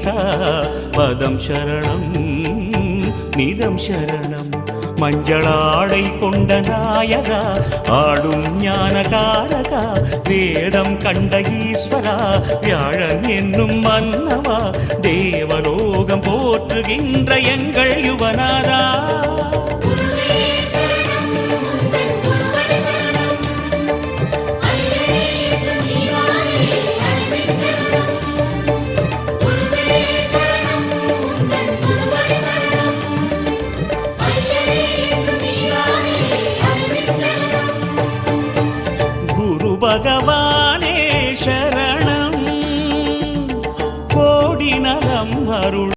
ஈசா பதம் சரணம் நிதம் சரணம். மஞ்சளாடை கொண்ட நாயகா ஆடும் ஞானகாரகா வேதம் கண்ட ஈஸ்வரா வியாழன் என்னும் மன்னவா தேவலோகம் போற்றுகின்ற எங்கள் யுவனாரா. பகவான்